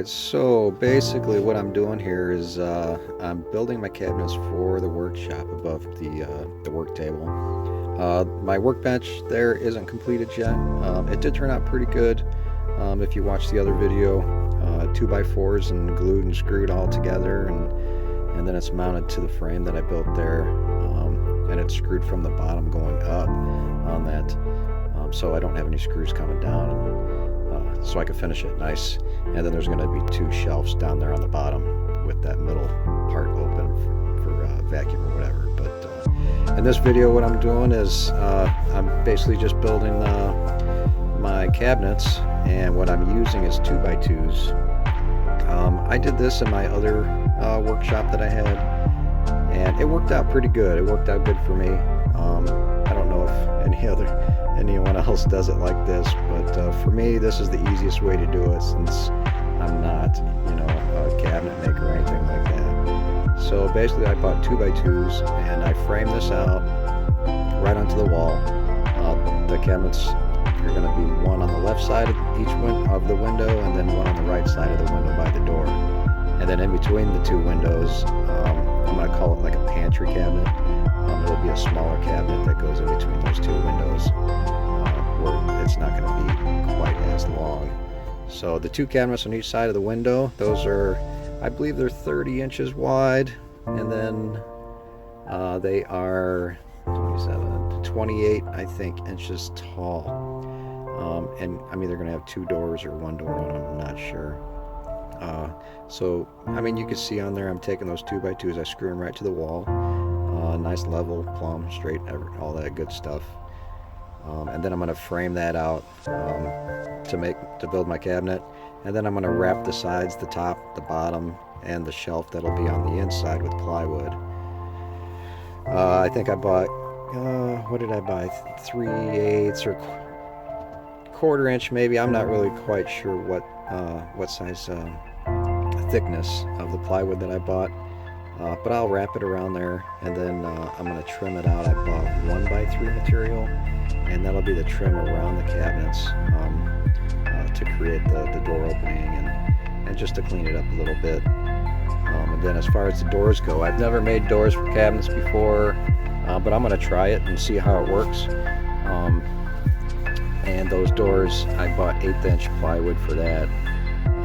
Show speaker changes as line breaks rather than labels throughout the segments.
Alright, so basically what I'm doing here is I'm building my cabinets for the workshop above the work table. My workbench there isn't completed yet. It did turn out pretty good. If you watch the other video, 2x4s and glued and screwed all together, and then it's mounted to the frame that I built there, and it's screwed from the bottom going up on that, so I don't have any screws coming down. So I can finish it nice, and then there's going to be two shelves down there on the bottom with that middle part open for vacuum or whatever. But in this video what I'm doing is I'm basically just building my cabinets, and what I'm using is 2x2s. I did this in my other workshop that I had, and it worked out pretty good. It worked out good for me. I don't know if anyone else does it like this, but for me this is the easiest way to do it, since I'm not, a cabinet maker or anything like that. So basically I bought 2x2s and I framed this out right onto the wall. The cabinets are going to be one on the left side of of the window, and then one on the right side of the window by the door. And then in between the two windows, I'm going to call it like a pantry cabinet. It'll be a smaller cabinet that goes in between those two windows, where it's not going to be quite as long. So the two cabinets on each side of the window, those are, I believe they're 30 inches wide, and then they are 27, 28, I think, inches tall. And I mean, they're going to have two doors or one door on them, I'm not sure. So I mean, you can see on there I'm taking those 2x2s, I screw them right to the wall. Nice level, plumb, straight, all that good stuff. And then I'm going to frame that out to build my cabinet, and then I'm going to wrap the sides, the top, the bottom, and the shelf that'll be on the inside with plywood. I think I bought what did I buy, 3/8 or 1/4 inch maybe. I'm not really quite sure what size thickness of the plywood that I bought. But I'll wrap it around there, and then I'm going to trim it out. I bought 1x3 material, and that'll be the trim around the cabinets to create the door opening and just to clean it up a little bit. And then as far as the doors go, I've never made doors for cabinets before, but I'm going to try it and see how it works. And those doors, I bought 1/8 inch plywood for that,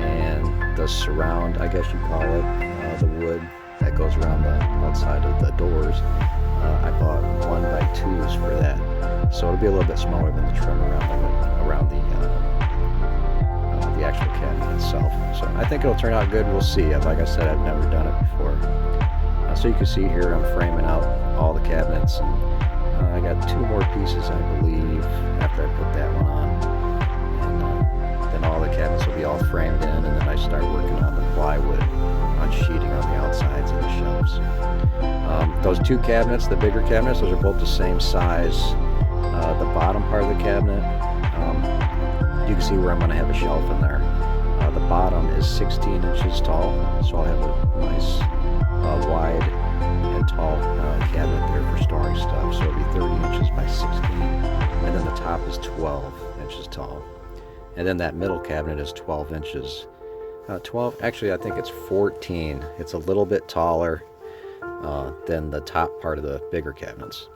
and the surround, I guess you call it, the wood that goes around the outside of the doors, I bought 1x2s for that, so it'll be a little bit smaller than the trim around the actual cabinet itself. So I think it'll turn out good. We'll see. Like I said, I've never done it before. So you can see here I'm framing out all the cabinets, and I got two more pieces, I believe, after I put that one on, and then all the cabinets will be all framed in, and then I start working on the plywood on sheeting on the outsides of the shelves. Those two cabinets, the bigger cabinets, those are both the same size. The bottom part of the cabinet, you can see where I'm going to have a shelf in there. The bottom is 16 inches tall, so I'll have a nice wide and tall cabinet there for storing stuff. So it'll be 30 inches by 16, and then the top is 12 inches tall. And then that middle cabinet is 12 inches. 12, actually I think it's 14. It's a little bit taller than the top part of the bigger cabinets.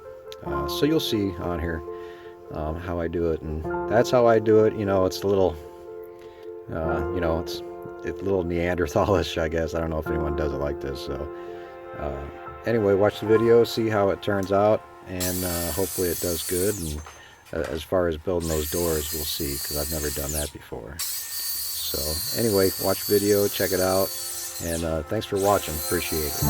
So you'll see on here how I do it, and that's how I do it. It's a little, it's a little Neanderthalish, I guess. I don't know if anyone does it like this. So anyway, watch the video, see how it turns out, and hopefully it does good. And as far as building those doors, we'll see, because I've never done that before. So anyway, watch the video, check it out, and thanks for watching. Appreciate it.